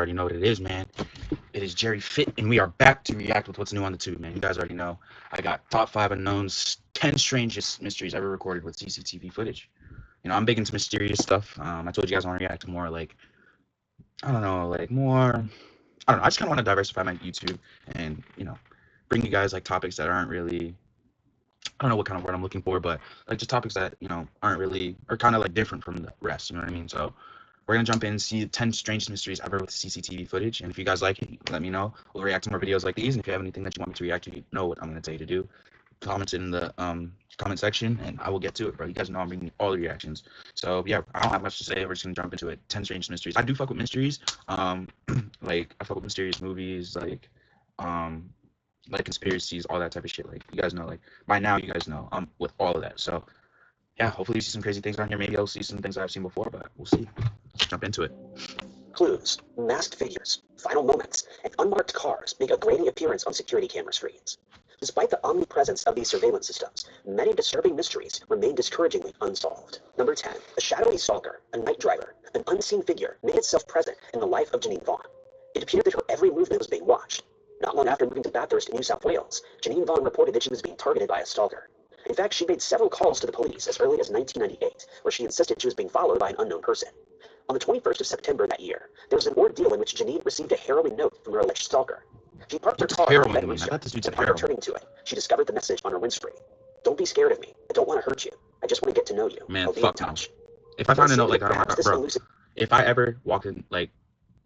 already know what it is, man. It is Jerry Fit, and we are back to react with what's new on the tube, man. You guys already know. I got top 5 unknowns, 10 strangest mysteries ever recorded with CCTV footage. I'm big into mysterious stuff. I told you guys I want to react to more like, I don't know, like more, I don't know. I just kind of want to diversify my YouTube and, bring you guys like topics that aren't really, I don't know what kind of word I'm looking for, but like just topics that, aren't really, or kind of like different from the rest, you know what I mean? So we're gonna jump in and see 10 strangest mysteries ever with CCTV footage. And if you guys like it, let me know. We'll react to more videos like these. And if you have anything that you want me to react to, you know what I'm gonna tell you to do. Comment it in the comment section, and I will get to it, bro. You guys know I'm bringing all the reactions. So yeah, I don't have much to say. We're just gonna jump into it. 10 strangest mysteries. I do fuck with mysteries. Like I fuck with mysterious movies, like conspiracies, all that type of shit. Like you guys know, like by now you guys know I'm with all of that. So yeah, hopefully you see some crazy things on here. Maybe I'll see some things that I've seen before, but we'll see. Let's jump into it. Clues, masked figures, final moments, and unmarked cars make a grainy appearance on security camera screens. Despite the omnipresence of these surveillance systems, many disturbing mysteries remain discouragingly unsolved. Number 10. A shadowy stalker, a night driver, an unseen figure made itself present in the life of Janine Vaughn. It appeared that her every movement was being watched. Not long after moving to Bathurst, New South Wales, Janine Vaughn reported that she was being targeted by a stalker. In fact, she made several calls to the police as early as 1998, where she insisted she was being followed by an unknown person. On the 21st of September that year, there was an ordeal in which Janine received a harrowing note from her alleged stalker. She parked her car on a Bedouin strip, and upon returning to it, she discovered the message on her windscreen. Don't be scared of me. I don't want to hurt you. I just want to get to know you. Man, I'll be in touch. If I find a note like that on my car, bro, if I ever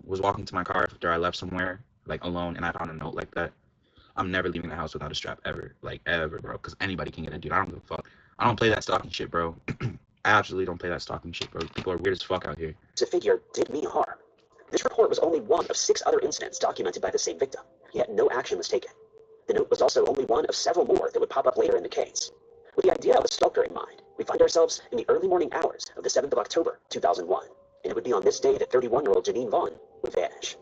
was walking to my car after I left somewhere, like alone, and I found a note like that, I'm never leaving the house without a strap ever, like ever, bro, because anybody can get it, dude. I don't give a fuck. I don't play that stalking shit, bro. I absolutely don't play that stalking shit, bro. People are weird as fuck out here. The figure did mean harm. This report was only one of 6 other incidents documented by the same victim, yet no action was taken. The note was also only one of several more that would pop up later in the case. With the idea of a stalker in mind, we find ourselves in the early morning hours of the 7th of October, 2001, and it would be on this day that 31-year-old Janine Vaughn would vanish.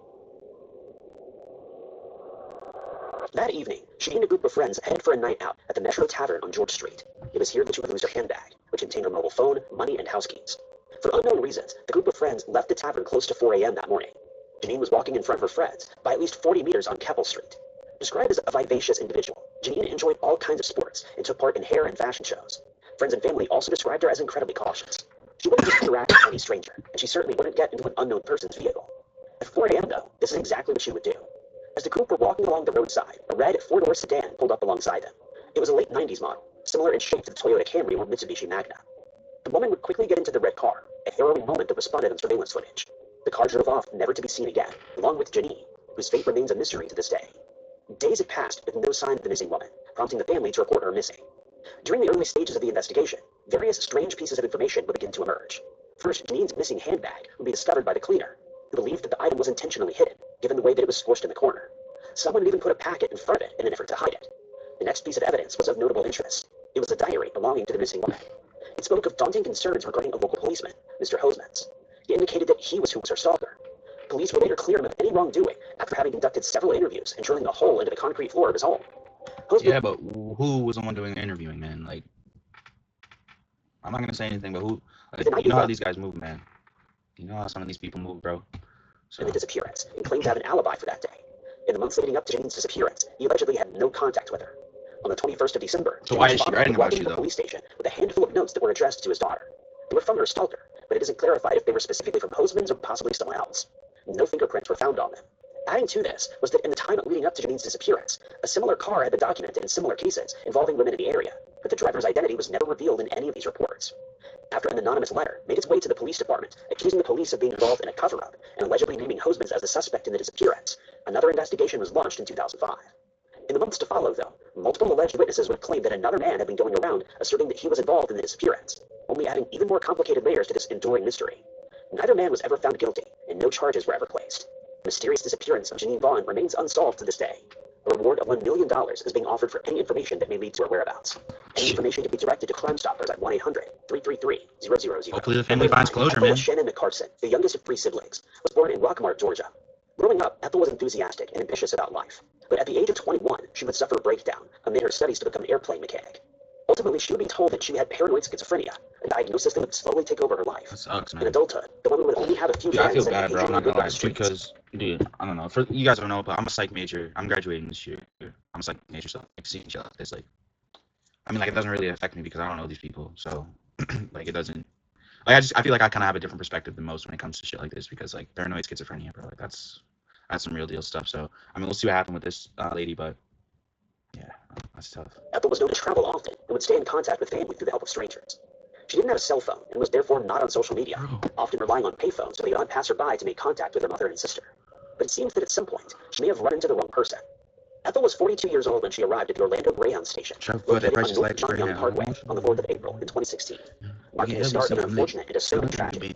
That evening, she and a group of friends headed for a night out at the Metro Tavern on George Street. It was here that she would lose her handbag, which contained her mobile phone, money, and house keys. For unknown reasons, the group of friends left the tavern close to 4 a.m. that morning. Janine was walking in front of her friends by at least 40 meters on Keppel Street. Described as a vivacious individual, Janine enjoyed all kinds of sports and took part in hair and fashion shows. Friends and family also described her as incredibly cautious. She wouldn't just interact with any stranger, and she certainly wouldn't get into an unknown person's vehicle. At 4 a.m. though, this is exactly what she would do. As the group were walking along the roadside, a red 4-door sedan pulled up alongside them. It was a late 90s model, similar in shape to the Toyota Camry or Mitsubishi Magna. The woman would quickly get into the red car, a harrowing moment that was spotted on surveillance footage. The car drove off, never to be seen again, along with Janine, whose fate remains a mystery to this day. Days had passed with no sign of the missing woman, prompting the family to report her missing. During the early stages of the investigation, various strange pieces of information would begin to emerge. First, Janine's missing handbag would be discovered by the cleaner, who believed that the item was intentionally hidden, given the way that it was squished in the corner. Someone would even put a packet in front of it in an effort to hide it. The next piece of evidence was of notable interest. It was a diary belonging to the missing woman. It spoke of daunting concerns regarding a local policeman, Mr. Hosmans. It indicated that he was who was her stalker. Police would later clear him of any wrongdoing after having conducted several interviews and drilling a hole into the concrete floor of his home. Yeah, but who was the one doing the interviewing, man? Like, I'm not gonna say anything, but who? Like, you know how these guys move, man. You know how some of these people move, bro. So. And the disappearance, and claimed to have an alibi for that day. In the months leading up to Janine's disappearance, he allegedly had no contact with her. On the 21st of December, so why is she writing about you, though? The police station with a handful of notes that were addressed to his daughter. They were from her stalker, but it isn't clarified if they were specifically from Hosmans or possibly someone else. No fingerprints were found on them. Adding to this was that in the time leading up to Janine's disappearance, a similar car had been documented in similar cases involving women in the area, but the driver's identity was never revealed in any of these reports. After an anonymous letter made its way to the police department, accusing the police of being involved in a cover-up and allegedly naming Hosmans as the suspect in the disappearance, another investigation was launched in 2005. In the months to follow, though, multiple alleged witnesses would claim that another man had been going around asserting that he was involved in the disappearance, only adding even more complicated layers to this enduring mystery. Neither man was ever found guilty, and no charges were ever placed. The mysterious disappearance of Janine Vaughn remains unsolved to this day. A reward of $1 million is being offered for any information that may lead to her whereabouts. Any information can be directed to Crime Stoppers at 1-800-333-000. Hopefully the family finds closure, man. Shannon McCarson, the youngest of 3 siblings, was born in Rockmart, Georgia. Growing up, Ethel was enthusiastic and ambitious about life. But at the age of 21, she would suffer a breakdown amid her studies to become an airplane mechanic. Ultimately, she would be told that she had paranoid schizophrenia, a diagnosis that would slowly take over her life. That sucks, In man. adulthood, the woman would only have a few Dude, I friends feel and bad, bro. I'm occasionally not gonna lived on lie, the streets. because, dude, I don't know. For you guys don't know, but I'm a psych major. I'm graduating this year. I'm a psych major, so like seeing shit like this, like, I mean, like, it doesn't really affect me because I don't know these people. So, like, it doesn't. Like, I feel like I kind of have a different perspective than most when it comes to shit like this, because like paranoid schizophrenia, bro. Like that's some real deal stuff. So I mean, we'll see what happened with this lady, but yeah, that's tough. Ethel was known to travel often and would stay in contact with family through the help of strangers. She didn't have a cell phone and was therefore not on social media, Bro. often relying on payphones to the odd passerby to make contact with her mother and sister. But it seems that at some point, she may have run into the wrong person. Ethel was 42 years old when she arrived at the Orlando Greyhound Station, located on North John Young Parkway on the 4th of April in 2016, marking the start of an unfortunate and disturbing tragedy.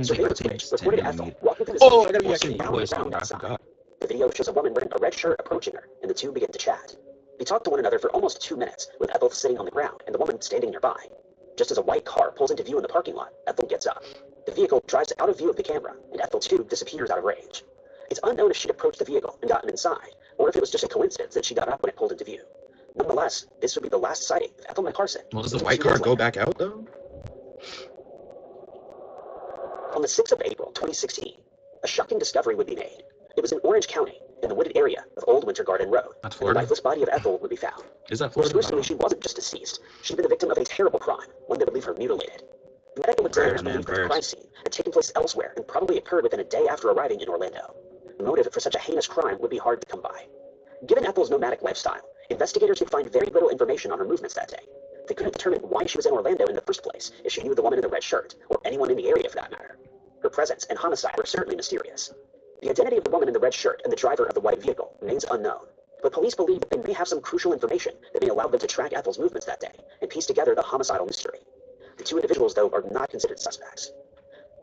Surveillance footage reported Ethel walking through the station while sitting down on the ground outside. The video shows a woman wearing a red shirt approaching her, and the two begin to chat. They talk to one another for almost 2 minutes, with Ethel sitting on the ground and the woman standing nearby. Just as a white car pulls into view in the parking lot, Ethel gets up. The vehicle drives out of view of the camera, and Ethel too disappears out of range. It's unknown if she'd approached the vehicle and gotten inside, or if it was just a coincidence that she got up when it pulled into view. Nonetheless, this would be the last sighting of Ethel McCarson. Well, does the white car go back out though? On the 6th of April, 2016, a shocking discovery would be made. It was in Orange County, in the wooded area of Old Winter Garden Road. That's The Florida? lifeless body of Ethel would be found. Is that Most Florida? gruesomely, she wasn't just deceased. She'd been the victim of a terrible crime, one that would leave her mutilated. The medical examiners believed that the crime scene had taken place elsewhere and probably occurred within a day after arriving in Orlando. The motive for such a heinous crime would be hard to come by. Given Ethel's nomadic lifestyle, investigators would find very little information on her movements that day. They couldn't determine why she was in Orlando in the first place, if she knew the woman in the red shirt, or anyone in the area for that matter. Her presence and homicide were certainly mysterious. The identity of the woman in the red shirt and the driver of the white vehicle remains unknown, but police believe that they may have some crucial information that may allow them to track Ethel's movements that day and piece together the homicidal mystery. The two individuals, though, are not considered suspects.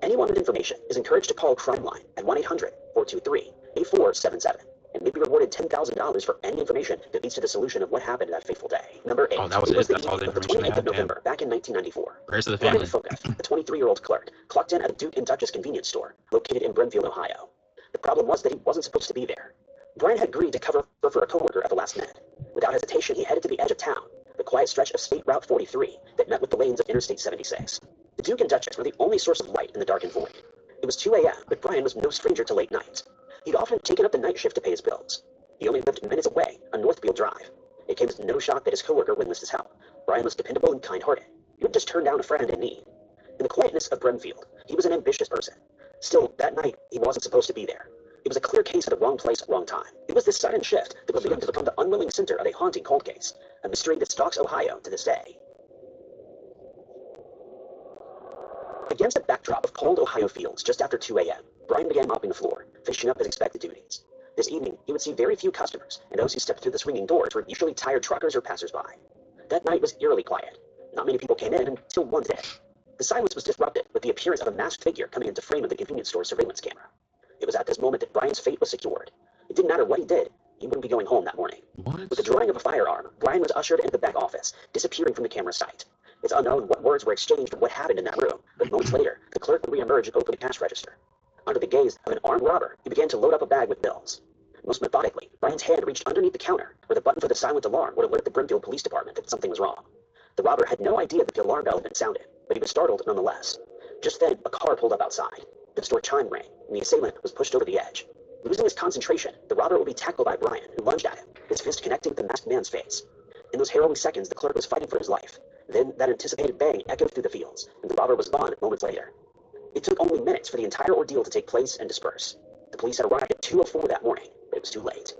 Anyone with information is encouraged to call Crime Line at 1-800-423-8477 and may be rewarded $10,000 for any information that leads to the solution of what happened that fateful day. Number 8. Oh, that was it. it? That's all the The information they 28th had? of November, back in 1994. Prayers to the Brian family. Foguth, a 23-year-old clerk, clocked in at a Duke and Duchess convenience store located in Brimfield, Ohio. The problem was that he wasn't supposed to be there. Brian had agreed to cover for a coworker at the last minute. Without hesitation, he headed to the edge of town, the quiet stretch of State Route 43 that met with the lanes of Interstate 76. The Duke and Duchess were the only source of light in the darkened void. It was 2 a.m., but Brian was no stranger to late nights. He'd often taken up the night shift to pay his bills. He only lived minutes away on Northfield Drive. It came as no shock that his coworker would enlist his help. Brian was dependable and kind-hearted. He would just turn down a friend in need. In the quietness of Brimfield, he was an ambitious person. Still, that night, he wasn't supposed to be there. It was a clear case of the wrong place, wrong time. It was this sudden shift that would lead him to become the unwilling center of a haunting cold case, a mystery that stalks Ohio to this day. Against the backdrop of cold Ohio fields just after 2 a.m., Brian began mopping the floor, finishing up his expected duties. This evening, he would see very few customers, and those who stepped through the swinging doors were usually tired truckers or passersby. That night was eerily quiet. Not many people came in until one did. The silence was disrupted with the appearance of a masked figure coming into frame of the convenience store's surveillance camera. It was at this moment that Brian's fate was secured. It didn't matter what he did, he wouldn't be going home that morning. What? With the drawing of a firearm, Brian was ushered into the back office, disappearing from the camera's sight. It's unknown what words were exchanged or what happened in that room, but moments later, the clerk would reemerge and open the cash register. Under the gaze of an armed robber, he began to load up a bag with bills. Most methodically, Brian's hand reached underneath the counter, where the button for the silent alarm would alert the Brimfield Police Department that something was wrong. The robber had no idea that the alarm bell had been sounded, but he was startled nonetheless. Just then, a car pulled up outside. The store chime rang, and the assailant was pushed over the edge. Losing his concentration, the robber would be tackled by Brian, who lunged at him, his fist connecting with the masked man's face. In those harrowing seconds, the clerk was fighting for his life. Then, that anticipated bang echoed through the fields, and the robber was gone moments later. It took only minutes for the entire ordeal to take place and disperse. The police had arrived at 2:04 that morning, but it was too late.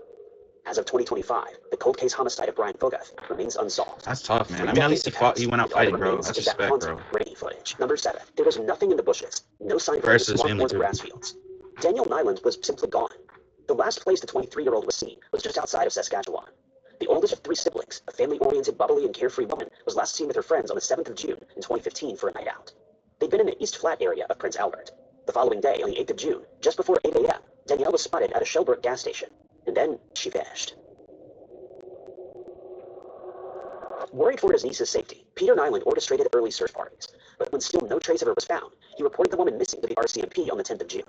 As of 2025, the cold case homicide of Brian Foguth remains unsolved. That's tough, man. I mean, at least he went out fighting, bro. That's respect, bro. Rainy footage. Number 7. There was nothing in the bushes. No sign of Prayers to the his swamp family, or the too. grass fields. Daniel Nyland was simply gone. The last place the 23-year-old was seen was just outside of Saskatchewan. The oldest of 3 siblings, a family-oriented, bubbly, and carefree woman, was last seen with her friends on the 7th of June in 2015 for a night out. They'd been in the East Flat area of Prince Albert. The following day, on the 8th of June, just before 8 a.m., Danielle was spotted at a Shellbrook gas station, and then she vanished. Worried for his niece's safety, Peter Nyland orchestrated early search parties, but when still no trace of her was found, he reported the woman missing to the RCMP on the 10th of June.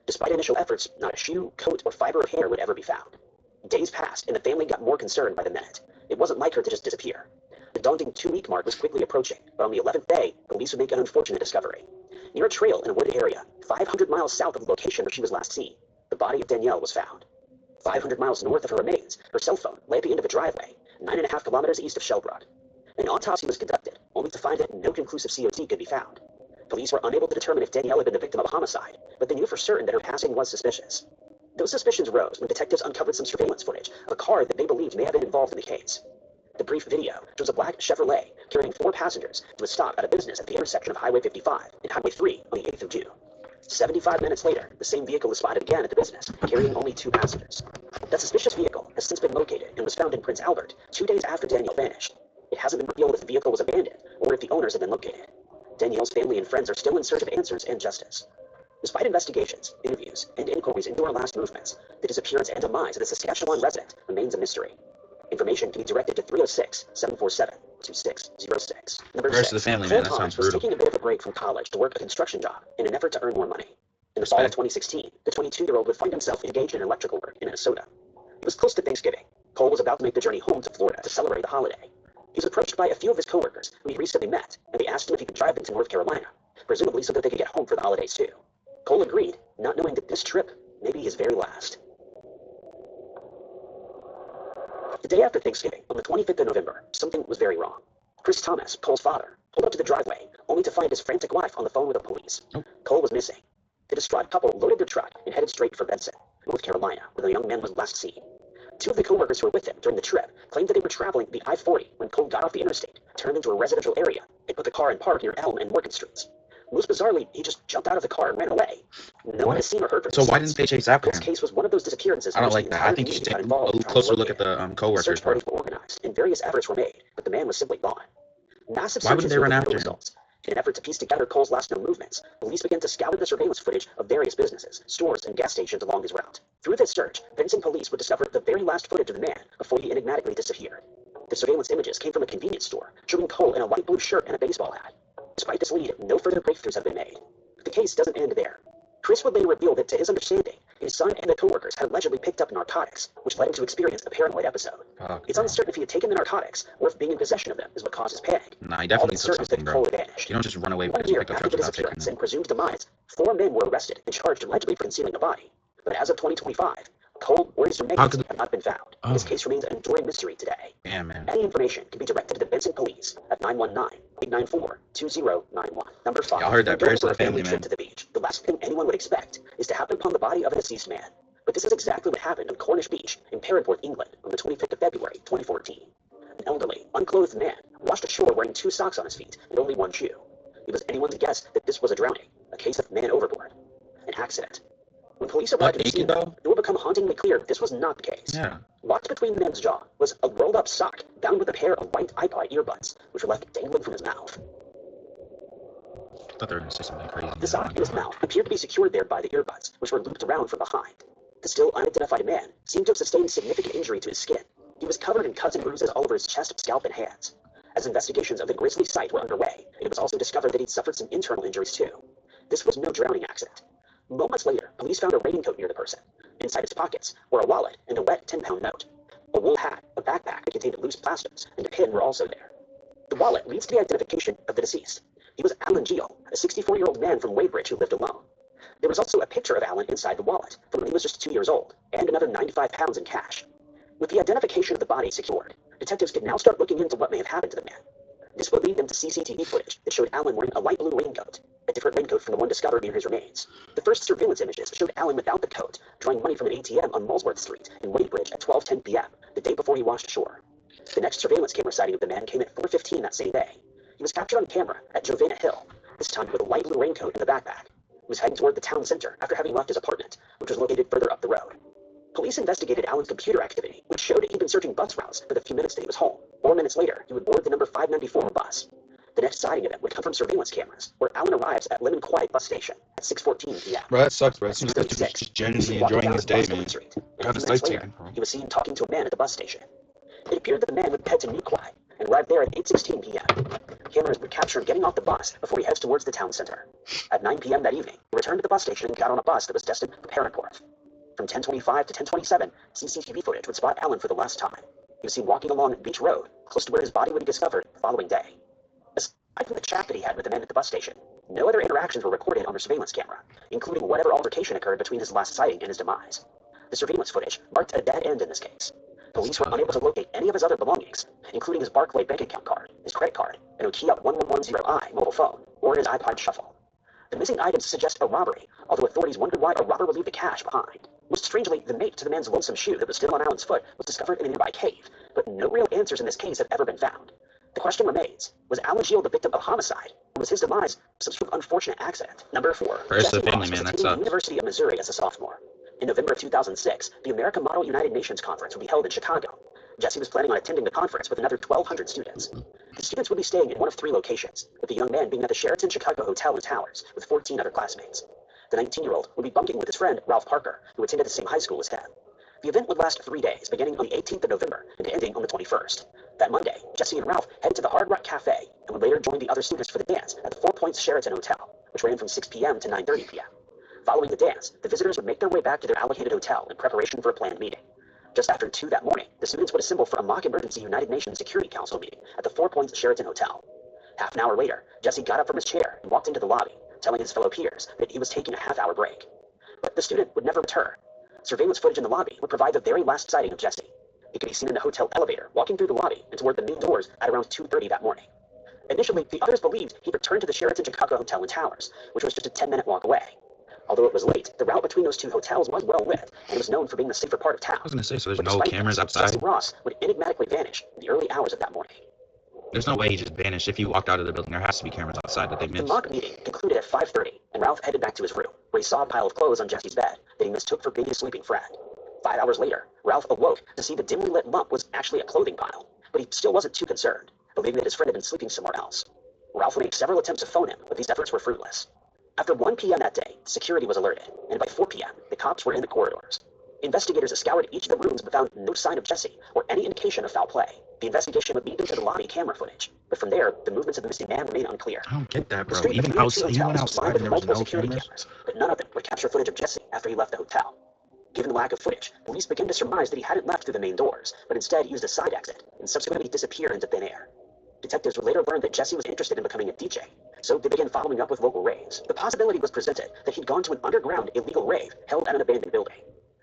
Despite initial efforts, not a shoe, coat, or fiber of hair would ever be found. Days passed, and the family got more concerned by the minute. It wasn't like her to just disappear. The daunting 2-week mark was quickly approaching, but on the 11th day, police would make an unfortunate discovery. Near a trail in a wooded area, 500 miles south of the location where she was last seen, the body of Danielle was found. 500 miles north of her remains, her cell phone lay at the end of a driveway, 9.5 kilometers east of Shellbrook. An autopsy was conducted, only to find that no conclusive COT could be found. Police were unable to determine if Danielle had been the victim of a homicide, but they knew for certain that her passing was suspicious. Those suspicions rose when detectives uncovered some surveillance footage of a car that they believed may have been involved in the case. The brief video shows a black Chevrolet carrying 4 passengers to a stop at a business at the intersection of Highway 55 and Highway 3 on the 8th of June. 75 minutes later, the same vehicle was spotted again at the business, carrying only 2 passengers. That suspicious vehicle has since been located and was found in Prince Albert 2 days after Danielle vanished. It hasn't been revealed if the vehicle was abandoned or if the owners have been located. Danielle's family and friends are still in search of answers and justice. Despite investigations, interviews, and inquiries into her last movements, the disappearance and demise of the Saskatchewan resident remains a mystery. Information can be directed to 306-747-2606. Number Prayers 6. to the family, Cole man. That sounds Thomas was brutal. taking a bit of a break from college to work a construction job in an effort to earn more money. In the fall of 2016, the 22-year-old would find himself engaged in electrical work in Minnesota. It was close to Thanksgiving. Cole was about to make the journey home to Florida to celebrate the holiday. He was approached by a few of his coworkers who he recently met, and they asked him if he could drive them to North Carolina, presumably so that they could get home for the holidays too. Cole agreed, not knowing that this trip may be his very last. The day after Thanksgiving, on the 25th of November, something was very wrong. Chris Thomas, Cole's father, pulled up to the driveway, only to find his frantic wife on the phone with the police. Cole was missing. The distraught couple loaded their truck and headed straight for Benson, North Carolina, where the young man was last seen. 2 of the coworkers who were with him during the trip claimed that they were traveling the I-40 when Cole got off the interstate, turned into a residential area, and put the car in park near Elm and Morgan Streets. Most bizarrely, he just jumped out of the car and ran away. No one has seen or heard from him. So why didn't they chase after Cole's him? case was one of those disappearances. I don't like that. I think you should take a closer look at the coworkers. Search parties were organized and various efforts were made, but the man was simply gone. Massive Why wouldn't searches they run yielded after no him? results. In an effort to piece together Cole's last known movements, police began to scour the surveillance footage of various businesses, stores, and gas stations along his route. Through this search, Benson police would discover the very last footage of the man before he enigmatically disappeared. The surveillance images came from a convenience store, showing Cole in a light blue shirt and a baseball hat. Despite this lead, no further breakthroughs have been made. The case doesn't end there. Chris would later reveal that, to his understanding, his son and the coworkers had allegedly picked up narcotics, which led him to experience a paranoid episode. It's uncertain if he had taken the narcotics or if being in possession of them is what caused his panic. Nah, he definitely All took that's certain is that something, Cole bro. had vanished. You don't just run away 1 with year pickup after truck the without taking disappearance them. and presumed demise, 4 men were arrested and charged allegedly for concealing the body. But as of 2025, Cole or his remains have not been found. His case remains an enduring mystery today. Yeah, man. Any information can be directed to the Benson Police at 919-894-2091. Number 5. Y'all heard that. Prepare Prayers to for the a family family, trip man. to the beach. The last thing anyone would expect is to happen upon the body of a deceased man. But this is exactly what happened on Cornish Beach in Perranporth, England, on the 25th of February, 2014. An elderly, unclothed man washed ashore wearing 2 socks on his feet and only 1 shoe. It was anyone to guess that this was a drowning, a case of man overboard, an accident. When police arrived at the scene, it would become hauntingly clear this was not the case. Yeah. Locked between the man's jaw was a rolled-up sock bound with a pair of white iPod earbuds, which were left dangling from his mouth. I thought they were going to say something crazy. The sock in his mouth appeared to be secured there by the earbuds, which were looped around from behind. The still unidentified man seemed to have sustained significant injury to his skin. He was covered in cuts and bruises all over his chest, scalp, and hands. As investigations of the grisly sight were underway, it was also discovered that he'd suffered some internal injuries too. This was no drowning accident. Moments later, police found a raincoat near the person. Inside its pockets were a wallet and a wet 10-pound note. A wool hat, a backpack that contained loose plasters, and a pin were also there. The wallet leads to the identification of the deceased. He was Alan Geel, a 64-year-old man from Weybridge who lived alone. There was also a picture of Alan inside the wallet, from when he was just 2 years old, and another 95 pounds in cash. With the identification of the body secured, detectives could now start looking into what may have happened to the man. This would lead them to CCTV footage that showed Alan wearing a light blue raincoat, a different raincoat from the one discovered near his remains. The first surveillance images showed Alan without the coat, drawing money from an ATM on Molesworth Street in Weybridge at 12:10 p.m., the day before he washed ashore. The next surveillance camera sighting of the man came at 4:15 that same day. He was captured on camera at Jovena Hill, this time with a light blue raincoat in the backpack. He was heading toward the town center after having left his apartment, which was located further up the road. Police investigated Alan's computer activity, which showed he'd been searching bus routes for the few minutes that he was home. 4 minutes later, he would board the number 594 bus. The next sighting of him would come from surveillance cameras, where Alan arrives at Lemon Quiet bus station at 6:14 p.m. Bro, that sucks, bro. It He seems was like you're 36. just genuinely He walked enjoying down this to day, Boston man. Street, Got and a this few minutes light later, taken, bro. he was seen talking to a man at the bus station. It appeared that the man would head to New Quiet and arrived there at 8:16 p.m. Cameras would capture him getting off the bus before he heads towards the town center. At 9 p.m. that evening, he returned to the bus station and got on a bus that was destined for Perranporth. From 10:25 to 10:27, CCTV footage would spot Alan for the last time. He was seen walking along Beach Road, close to where his body would be discovered the following day. Aside from the chat that he had with the men at the bus station, no other interactions were recorded on their surveillance camera, including whatever altercation occurred between his last sighting and his demise. The surveillance footage marked a dead end in this case. Police were unable to locate any of his other belongings, including his Barclay bank account card, his credit card, a Nokia 1110i mobile phone, or his iPod Shuffle. The missing items suggest a robbery, although authorities wondered why a robber would leave the cash behind. Most strangely, the mate to the man's lonesome shoe that was still on Alan's foot was discovered in a nearby cave, but no real answers in this case have ever been found. The question remains, was Alan Shield the victim of homicide, or was his demise some sort of unfortunate accident? Number 4. First Jesse the family, Ross man, was that attending the sucks. University of Missouri as a sophomore. In November of 2006, the America Model United Nations Conference would be held in Chicago. Jesse was planning on attending the conference with another 1,200 students. The students would be staying in one of 3 locations, with the young man being at the Sheraton Chicago Hotel and Towers with 14 other classmates. The 19-year-old would be bunking with his friend, Ralph Parker, who attended the same high school as him. The event would last 3 days, beginning on the 18th of November and ending on the 21st. That Monday, Jesse and Ralph headed to the Hard Rock Cafe and would later join the other students for the dance at the 4 Points Sheraton Hotel, which ran from 6 p.m. to 9:30 p.m. Following the dance, the visitors would make their way back to their allocated hotel in preparation for a planned meeting. Just after 2 that morning, the students would assemble for a mock emergency United Nations Security Council meeting at the 4 Points Sheraton Hotel. Half an hour later, Jesse got up from his chair and walked into the lobby, telling his fellow peers that he was taking a half-hour break. But the student would never return. Surveillance footage in the lobby would provide the very last sighting of Jesse. It could be seen in the hotel elevator, walking through the lobby and toward the main doors at around 2:30 that morning. Initially, the others believed he returned to the Sheraton Chicago Hotel and Towers, which was just a 10-minute walk away. Although it was late, the route between those 2 hotels was well lit, and it was known for being the safer part of town. I was gonna say, so there's But no despite cameras this, outside? Jesse Ross would enigmatically vanish in the early hours of that morning. There's no way he just vanished. If you walked out of the building, there has to be cameras outside that they The missed. mock meeting concluded at 5:30, and Ralph headed back to his room, where he saw a pile of clothes on Jesse's bed that he mistook for being his sleeping friend. 5 hours later, Ralph awoke to see the dimly lit lump was actually a clothing pile, but he still wasn't too concerned, believing that his friend had been sleeping somewhere else. Ralph made several attempts to phone him, but these efforts were fruitless. After 1 p.m. that day, security was alerted, and by 4 p.m., the cops were in the corridors. Investigators scoured each of the rooms but found no sign of Jesse or any indication of foul play. The investigation would lead them to the lobby camera footage, but from there, the movements of the missing man remain unclear. I don't get that, The bro. street Even between the 2 outside, you went hotels was lined outside with and there was multiple no security cameras? cameras, but none of them would capture footage of Jesse after he left the hotel. Given the lack of footage, police began to surmise that he hadn't left through the main doors, but instead used a side exit and subsequently disappeared into thin air. Detectives would later learn that Jesse was interested in becoming a DJ, so they began following up with local raves. The possibility was presented that he'd gone to an underground illegal rave held at an abandoned building.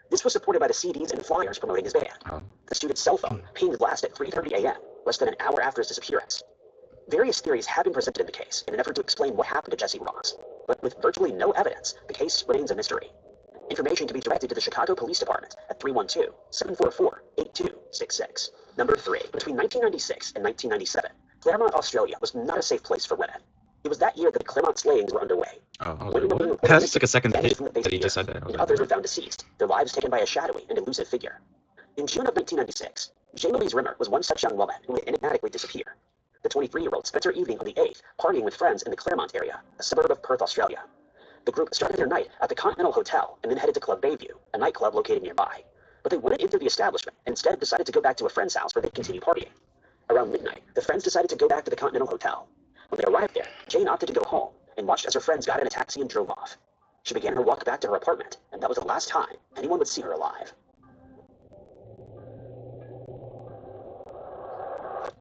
This was supported by the CDs and flyers promoting his band. Oh. The student's cell phone pinged last at 3:30 a.m., less than an hour after his disappearance. Various theories have been presented in the case in an effort to explain what happened to Jesse Ross, but with virtually no evidence, the case remains a mystery. Information can be directed to the Chicago Police Department at 312-744-8266. Number 3. Between 1996 and 1997, Claremont, Australia was not a safe place for women. It was that year that the Claremont slayings were underway. Oh, I was Women were like, being what? reported That just took a second to vanished hit from the face that he of the just earth, said that. I was and like, others were what? found deceased, their lives taken by a shadowy and elusive figure. In June of 1996, Jane Louise Rimmer was one such young woman who would enigmatically disappear. The 23-year-old spent her evening on the 8th partying with friends in the Claremont area, a suburb of Perth, Australia. The group started their night at the Continental Hotel and then headed to Club Bayview, a nightclub located nearby. But they wouldn't enter the establishment and instead decided to go back to a friend's house where they'd continue partying. Around midnight, the friends decided to go back to the Continental Hotel. When they arrived there, Jane opted to go home and watched as her friends got in a taxi and drove off. She began her walk back to her apartment, and that was the last time anyone would see her alive.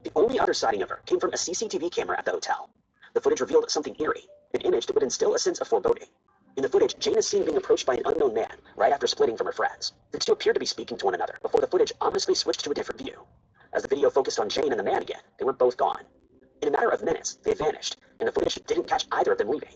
The only other sighting of her came from a CCTV camera at the hotel. The footage revealed something eerie, an image that would instill a sense of foreboding. In the footage, Jane is seen being approached by an unknown man right after splitting from her friends. The two appeared to be speaking to one another before the footage ominously switched to a different view. As the video focused on Jane and the man again, they were both gone. In a matter of minutes, they vanished, and the footage didn't catch either of them leaving.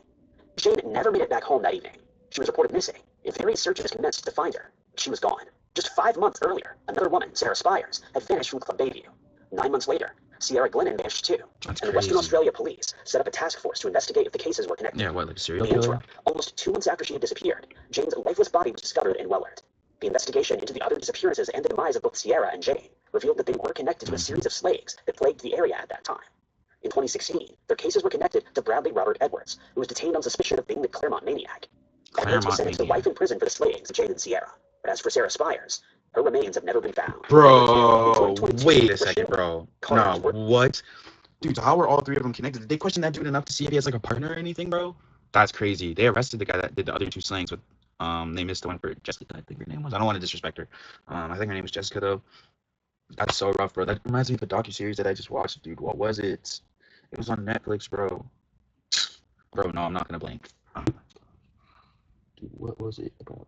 Jane never made it back home that evening. She was reported missing, and various searches commenced to find her. She was gone. Just 5 months earlier, another woman, Sarah Spires, had vanished from Club Bayview. 9 months later, Sierra Glennon vanished too, That's and the Western crazy. Australia police set up a task force to investigate if the cases were connected. Yeah, what, like a In serial the killer? interim, almost 2 months after she had disappeared, Jane's lifeless body was discovered in Wellard. The investigation into the other disappearances and the demise of both Sierra and Jane revealed that they were connected to a series of slayings that plagued the area at that time. In 2016, their cases were connected to Bradley Robert Edwards, who was detained on suspicion of being the Claremont maniac. Edwards was sentenced to life in prison for the slayings of Jane and Sierra, but as for Sarah Spires, her remains have never been found. Bro, wait a second, bro. No, what? Dude, so how are all 3 of them connected? Did they question that dude enough to see if he has like a partner or anything, bro? That's crazy. They arrested the guy that did the other 2 slayings with they missed the one for Jessica, I think her name was. I don't want to disrespect her. I think her name was Jessica though. That's so rough, bro. That reminds me of a docuseries that I just watched, dude. What was it? It was on Netflix, bro. Bro, no, I'm not gonna blank. Dude, what was it about?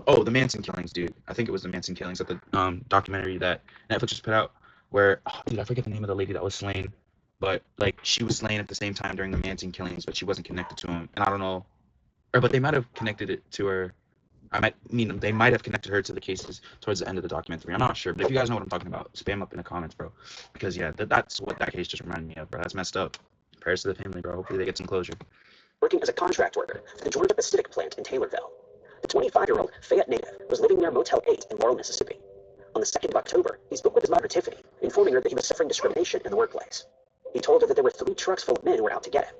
Oh, the Manson killings, dude. I think it was the Manson killings at the documentary that Netflix just put out. Where, oh, dude, I forget the name of the lady that was slain, but like she was slain at the same time during the Manson killings, but she wasn't connected to him. And I don't know, or but they might have connected it to her. They might have connected her to the cases towards the end of the documentary. I'm not sure, but if you guys know what I'm talking about, spam up in the comments, bro. Because yeah, that's what that case just reminded me of, bro. That's messed up. Prayers to the family, bro. Hopefully they get some closure. Working as a contract worker for the Georgia Pacific plant in Taylorville. The 25-year-old Fayette native was living near Motel 8 in Laurel, Mississippi. On the 2nd of October, he spoke with his mother, Tiffany, informing her that he was suffering discrimination in the workplace. He told her that there were 3 trucks full of men who were out to get him.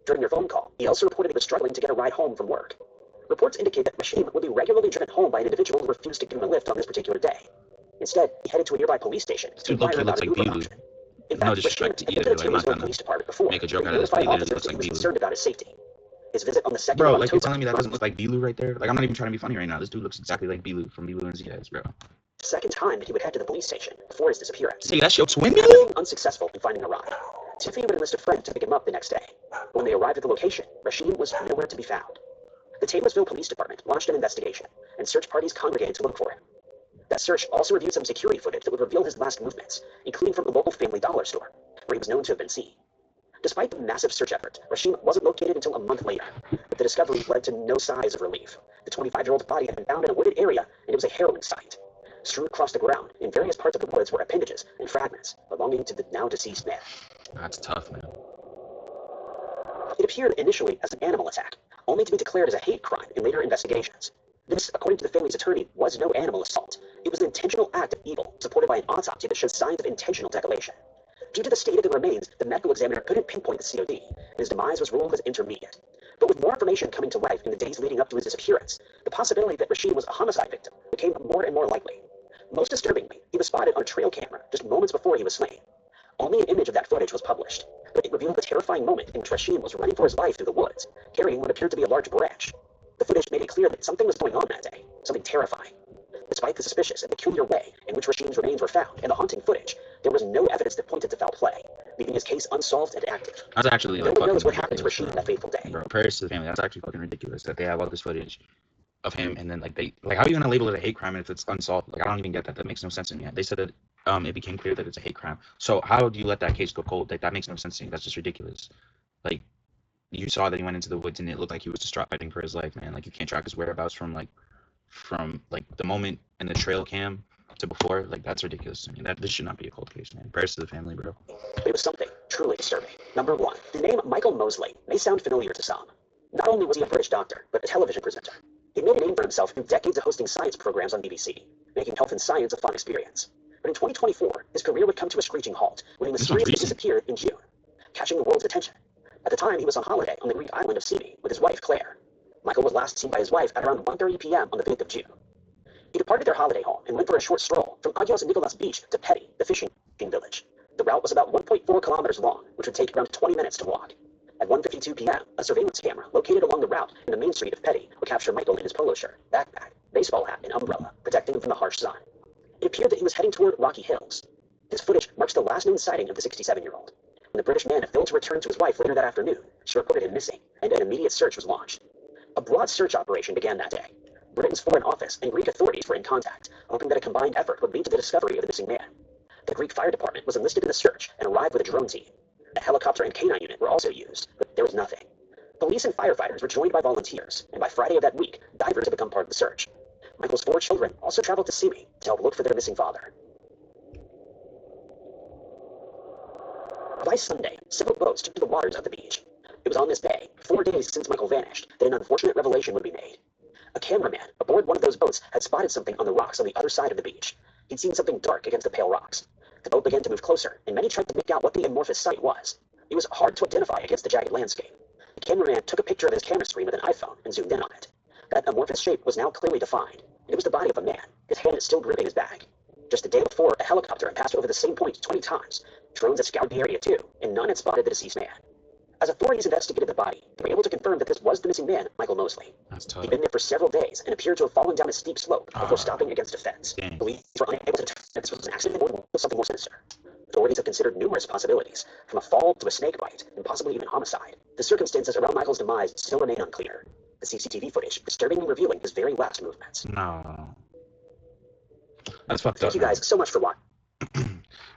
During their phone call, he also reported he was struggling to get a ride home from work. Reports indicate that Rashim would be regularly driven home by an individual who refused to give him a lift on this particular day. Instead, he headed to a nearby police station to Dude, inquire low-key about looks an like Uber Bilu. option. In No fact, disrespect Rashim to had been either. to the Like, I'm not Taylorsville trying Police to Department before, make a joke but out of this, but notified he literally officers looks that he like was Bilu. concerned about his safety. His visit on the 2nd Bro, of like you're October telling me that doesn't look like Bilu right there? Like I'm not even trying to be funny right now. This dude looks exactly like Bilu from Bilu and Z's, bro. the second time that he would head to the police station before his disappearance. Hey, that's your twin, After Bilu? being unsuccessful in finding a ride, Tiffany would enlist a friend to pick him up the next day. When they arrived at the location, Rashim was nowhere to be found. The Taylorsville Police Department launched an investigation, and search parties congregated to look for him. That search also reviewed some security footage that would reveal his last movements, including from the local Family Dollar store, where he was known to have been seen. Despite the massive search effort, Rashim wasn't located until a month later, but the discovery led to no sighs of relief. The 25-year-old's body had been found in a wooded area, and it was a harrowing sight. Strewn across the ground in various parts of the woods were appendages and fragments belonging to the now deceased man. That's tough, man. It appeared initially as an animal attack, only to be declared as a hate crime in later investigations. This, according to the family's attorney, was no animal assault. It was an intentional act of evil, supported by an autopsy that showed signs of intentional degradation. Due to the state of the remains, the medical examiner couldn't pinpoint the COD, and his demise was ruled as intermediate. But with more information coming to light in the days leading up to his disappearance, the possibility that Rashid was a homicide victim became more and more likely. Most disturbingly, he was spotted on a trail camera just moments before he was slain. Only an image of that footage was published, but it revealed the terrifying moment in which Rashid was running for his life through the woods, carrying what appeared to be a large branch. The footage made it clear that something was going on that day, something terrifying. Despite the suspicious and peculiar way in which Rashid's remains were found and the haunting footage, there was no evidence that pointed to foul play, leaving his case unsolved and active. That's actually No like one fucking knows what happened to ridiculous, Rashid that fateful day. bro. Prayers to the family. That's actually fucking ridiculous that they have all this footage of him and then like they like how are you gonna label it a hate crime if it's unsolved? Like I don't even get that. That makes no sense to me. They said that it became clear that it's a hate crime. So how do you let that case go cold? Like that makes no sense to me. That's just ridiculous. Like you saw that he went into the woods and it looked like he was just fighting for his life, man. Like you can't track his whereabouts from like the moment in the trail cam to before. Like that's ridiculous to me. That this should not be a cold case, man. Prayers to the family, bro. But it was something truly disturbing. Number one, the name Michael Mosley may sound familiar to some. Not only was he a British doctor, but a television presenter. He made a name for himself through decades of hosting science programs on BBC, making health and science a fun experience. But in 2024, his career would come to a screeching halt when he This one's mysteriously recent. disappeared in June, catching the world's attention. At the time, he was on holiday on the Greek island of Symi with his wife, Claire. Michael was last seen by his wife at around 1:30 p.m. on the 5th of June. He departed their holiday home and went for a short stroll from Agios Nikolas Beach to Petty, the fishing village. The route was about 1.4 kilometers long, which would take around 20 minutes to walk. At 1:52 p.m., a surveillance camera located along the route in the main street of Petty would capture Michael in his polo shirt, backpack, baseball hat, and umbrella, protecting him from the harsh sun. It appeared that he was heading toward Rocky Hills. His footage marks the last known sighting of the 67-year-old. When the British man failed to return to his wife later that afternoon, she reported him missing, and an immediate search was launched. A broad search operation began that day. Britain's Foreign Office and Greek authorities were in contact, hoping that a combined effort would lead to the discovery of the missing man. The Greek fire department was enlisted in the search and arrived with a drone team. A helicopter and canine unit were also used, but there was nothing. Police and firefighters were joined by volunteers, and by Friday of that week, divers had become part of the search. Michael's 4 children also traveled to Symi to help look for their missing father. By Sunday, several boats took to the waters of the beach. It was on this day, 4 days since Michael vanished, that an unfortunate revelation would be made. A cameraman aboard one of those boats had spotted something on the rocks on the other side of the beach. He'd seen something dark against the pale rocks. The boat began to move closer, and many tried to make out what the amorphous sight was. It was hard to identify against the jagged landscape. The cameraman took a picture of his camera screen with an iPhone and zoomed in on it. That amorphous shape was now clearly defined. It was the body of a man, his hand still gripping his bag. Just a day before, a helicopter had passed over the same point 20 times. Drones had scoured the area too, and none had spotted the deceased man. As authorities investigated the body, they were able to confirm that this was the missing man, Michael Mosley. That's tough. He'd been there for several days and appeared to have fallen down a steep slope before stopping against a fence. Dang. Police were unable to determine if this was an accident or something more sinister. Authorities have considered numerous possibilities, from a fall to a snake bite, and possibly even homicide. The circumstances around Michael's demise still remain unclear. The CCTV footage disturbingly revealing his very last movements. No. That's fucked up. Thank you guys so much for watching.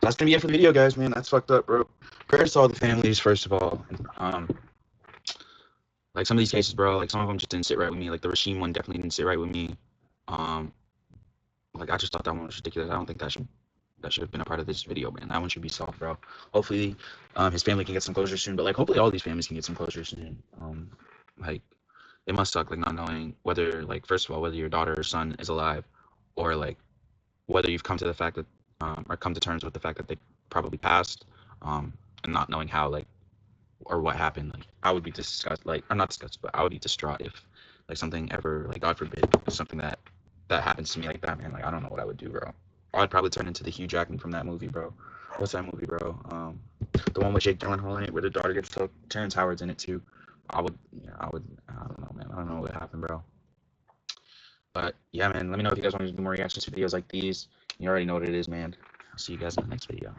That's gonna be it for the video, guys, man. That's fucked up, bro. Prayers to all the families, first of all. Like some of these cases, bro, like some of them just didn't sit right with me. Like the Rashim one definitely didn't sit right with me. Like I just thought that one was ridiculous. I don't think that should have been a part of this video, man. That one should be solved, bro. Hopefully, his family can get some closure soon. But like, hopefully, all these families can get some closure soon. Like, it must suck, like not knowing whether, like, first of all, whether your daughter or son is alive, or like whether you've come to the fact that, or come to terms with the fact that they probably passed, and not knowing how, like, or what happened. Like, I would be disgusted, like, or not disgusted, but I would be distraught if, like, something ever, like, God forbid, something that happens to me like that, man. Like, I don't know what I would do, bro. I'd probably turn into the Hugh Jackman from that movie, bro. What's that movie, bro? The one with Jake Gyllenhaal in it, where the daughter gets took. Terrence Howard's in it too. I don't know, man. I don't know what happened, bro. But yeah, man. Let me know if you guys want me to do more reactions to videos like these. You already know what it is, man. I'll see you guys in the next video.